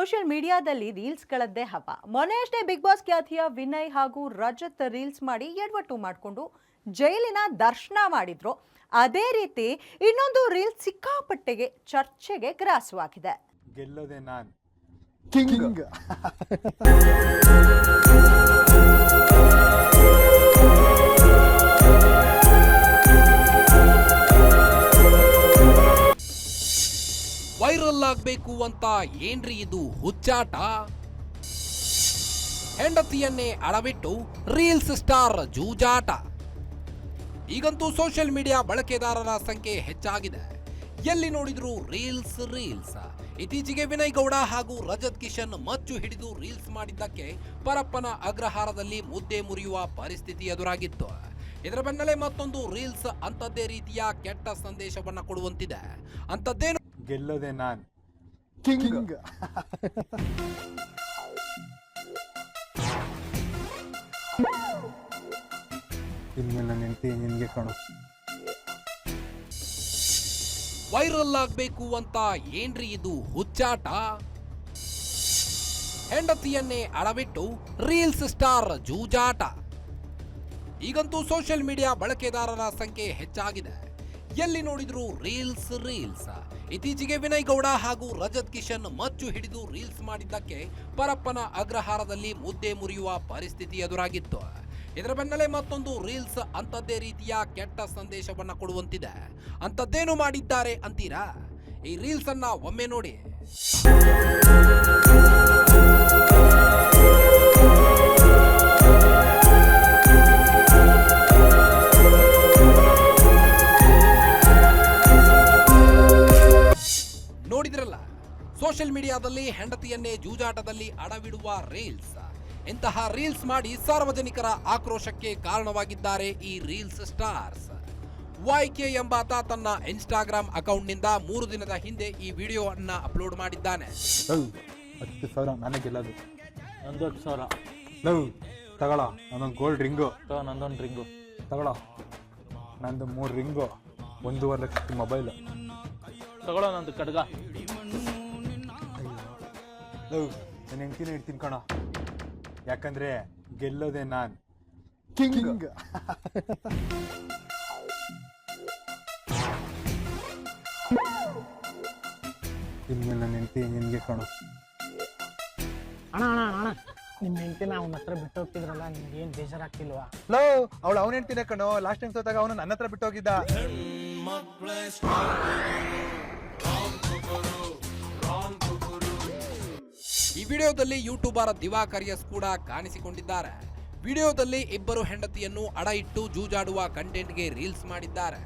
Social ಮೀಡಿಯಾದಲ್ಲಿ ರೀಲ್ಸ್ಗಳದ್ದೇ ಹವಾ. ಮೊನ್ನೆಯಷ್ಟೇ ಬಿಗ್ ಬಾಸ್ ಖ್ಯಾತಿಯ ವಿನಯ್ ಹಾಗೂ ರಜತ್ ರೀಲ್ಸ್ ಮಾಡಿ ಎಡವಟ್ಟು ಮಾಡಿಕೊಂಡು ಜೈಲಿನ ದರ್ಶನ ಮಾಡಿದ್ರು. ಅದೇ ರೀತಿ ಇನ್ನೊಂದು ರೀಲ್ಸ್ ಸಿಕ್ಕಾಪಟ್ಟೆಗೆ ಚರ್ಚೆಗೆ ಗ್ರಾಸವಾಗಿದೆ. ಗೆಲ್ಲೋದೆ ನಾನು ಕಿಂಗ್. ವೈರಲ್ ಆಗಬೇಕು ಅಂತ ಏನ್ರಿ ಇದು ಹುಚ್ಚಾಟ? ಹೆಂಡತಿಯನ್ನೇ ಅಡವಿಟ್ಟು ರೀಲ್ಸ್ ಸ್ಟಾರ್ ಜೂಜಾಟ. ಈಗಂತೂ ಸೋಷಿಯಲ್ ಮೀಡಿಯಾ ಬಳಕೆದಾರರ ಸಂಖ್ಯೆ ಹೆಚ್ಚಾಗಿದೆ. ಎಲ್ಲಿ ನೋಡಿದ್ರು ರೀಲ್ಸ್. ಇತ್ತೀಚೆಗೆ ವಿನಯ್ ಗೌಡ ಹಾಗೂ ರಜತ್ ಕಿಶನ್ ಮಚ್ಚು ಹಿಡಿದು ರೀಲ್ಸ್ ಮಾಡಿದ್ದಕ್ಕೆ ಪರಪ್ಪನ ಅಗ್ರಹಾರದಲ್ಲಿ ಮುದ್ದೆ ಮುರಿಯುವ ಪರಿಸ್ಥಿತಿ ಎದುರಾಗಿತ್ತು. ಇದರ ಬೆನ್ನಲ್ಲೇ ಮತ್ತೊಂದು ರೀಲ್ಸ್ ಅಂತದ್ದೇ ರೀತಿಯ ಕೆಟ್ಟ ಸಂದೇಶವನ್ನ ಕೊಡುವಂತಿದೆ. ಅಂತದ್ದೇನು? ಗೆಲ್ಲೋದೆ ನಾನು ಕಿಂಗ್. ಇನ್ಮೇಲೆ ನನ್ನ ಹೆಂಡತಿ ನಿನ್ಗೆ ಕಾಣು. ವೈರಲ್ ಆಗಬೇಕು ಅಂತ ಏನ್ರಿ ಇದು ಹುಚ್ಚಾಟ? ಹೆಂಡತಿಯನ್ನೇ ಅಡವಿಟ್ಟು ರೀಲ್ಸ್ ಸ್ಟಾರ್ ಜೂಜಾಟ. ಈಗಂತೂ ಸೋಷಿಯಲ್ ಮೀಡಿಯಾ ಬಳಕೆದಾರರ ಸಂಖ್ಯೆ ಹೆಚ್ಚಾಗಿದೆ. ಎಲ್ಲಿ ನೋಡಿದ್ರು ರೀಲ್ಸ್. ಇತ್ತೀಚೆಗೆ ವಿನಯ್ ಗೌಡ ಹಾಗೂ ರಜತ್ ಕಿಶನ್ ಮಚ್ಚು ಹಿಡಿದು ರೀಲ್ಸ್ ಮಾಡಿದ್ದಕ್ಕೆ ಪರಪ್ಪನ ಅಗ್ರಹಾರದಲ್ಲಿ ಮುದ್ದೆ ಮುರಿಯುವ ಪರಿಸ್ಥಿತಿ ಎದುರಾಗಿತ್ತು. ಇದರ ಬೆನ್ನಲ್ಲೇ ಮತ್ತೊಂದು ರೀಲ್ಸ್ ಅಂತದ್ದೇ ರೀತಿಯ ಕೆಟ್ಟ ಸಂದೇಶವನ್ನ ಕೊಡುವಂತಿದೆ. ಅಂತದ್ದೇನು ಮಾಡಿದ್ದಾರೆ ಅಂತೀರಾ? ಈ ರೀಲ್ಸ್ ಅನ್ನ ಒಮ್ಮೆ ನೋಡಿ. ನೋಡಿದ್ರಲ್ಲ, ಸೋಷಿಯಲ್ ಮೀಡಿಯಾದಲ್ಲಿ ಹೆಂಡತಿಯನ್ನೇ ಜೂಜಾಟದಲ್ಲಿ ಅಡವಿಡುವ ರೀಲ್ಸ್. ಇಂತಹ ರೀಲ್ಸ್ ಮಾಡಿ ಸಾರ್ವಜನಿಕರ ಆಕ್ರೋಶಕ್ಕೆ ಕಾರಣವಾಗಿದ್ದಾರೆ ಈ ರೀಲ್ಸ್ ಸ್ಟಾರ್ಸ್. YK ಎಂಬಾತ ತನ್ನ ಇನ್ಸ್ಟಾಗ್ರಾಮ್ ಅಕೌಂಟ್ನಿಂದ 3 ದಿನದ ಹಿಂದೆ ಈ ವಿಡಿಯೋ ಅನ್ನ ಅಪ್ಲೋಡ್ ಮಾಡಿದ್ದಾನೆ. 10,000 ನಾನೇ ಗೆಲ್ಲೋದು. ನಂದು 10,000 ಲವ್ ತಗೊಳ. ನಂದೊಂದು ಗೋಲ್ಡ್ ರಿಂಗು ನಂದೊಂದು ರಿಂಗು ತಗೊಳ. ನಂದು 3 ರಿಂಗು, 1.5 ಲಕ್ಷ ಮೊಬೈಲು ತಗೊಳ್ಳೋ. ನಂದು ಕಡ್ಗ. ಲವ್ ನನ್ನ ಹೆಂಡ್ತಿನ ಇಡ್ತೀನಿ ಕಣ. ಯಾಕಂದ್ರೆ ಗೆಲ್ಲೋದೆ ನಾನು ಕಿಂಗ್. ಇನ್ಮೇಲೆ ನನ್ನ ಹೆಂಡ್ತಿ ನಿನ್ಗೆ ಕಾಣು. ಅಣ್ಣ ನಿಮ್ಮ ಹೆಂಡತಿನ ಅವನ ಹತ್ರ ಬಿಟ್ಟು ಹೋಗ್ತಿದ್ರಲ್ಲ, ನಿಮ್ಗೆ ಏನು ಬೇಜಾರಾಗ್ತಿಲ್ವಾ? ಲೋ, ಅವಳು ಅವನ ಹೆಂಡ್ತಿನೇ ಕಣೋ. ಲಾಸ್ಟ್ ಟೈಮ್ ಸೋತಾಗ ಅವನು ನನ್ನ ಹತ್ರ ಬಿಟ್ಟು ಹೋಗಿದ್ದ. ಈ ವಿಡಿಯೋದಲ್ಲಿ ಯೂಟ್ಯೂಬರ್ ದಿವಾಕರ್ ಎಸ್ ಕೂಡ ಕಾಣಿಸಿಕೊಂಡಿದ್ದಾರೆ. ವಿಡಿಯೋದಲ್ಲಿ ಇಬ್ಬರು ಹೆಂಡತಿಯನ್ನು ಅಡ ಇಟ್ಟು ಜೂಜಾಡುವ ಕಂಟೆಂಟ್ಗೆ ರೀಲ್ಸ್ ಮಾಡಿದ್ದಾರೆ.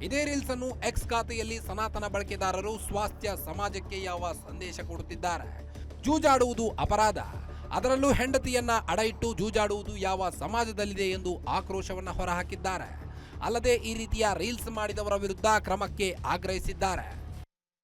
ಇದೇ ರೀಲ್ಸ್ ಅನ್ನು ಎಕ್ಸ್ ಖಾತೆಯಲ್ಲಿ ಸನಾತನ ಬಳಕೆದಾರರು ಸ್ವಾಸ್ಥ್ಯ ಸಮಾಜಕ್ಕೆ ಯಾವ ಸಂದೇಶ ಕೊಡುತ್ತಿದ್ದಾರೆ. ಜೂಜಾಡುವುದು ಅಪರಾಧ, ಅದರಲ್ಲೂ ಹೆಂಡತಿಯನ್ನ ಅಡ ಇಟ್ಟು ಜೂಜಾಡುವುದು ಯಾವ ಸಮಾಜದಲ್ಲಿದೆ ಎಂದು ಆಕ್ರೋಶವನ್ನ ಹೊರಹಾಕಿದ್ದಾರೆ. ಅಲ್ಲದೆ ಈ ರೀತಿಯ ರೀಲ್ಸ್ ಮಾಡಿದವರ ವಿರುದ್ಧ ಕ್ರಮಕ್ಕೆ ಆಗ್ರಹಿಸಿದ್ದಾರೆ.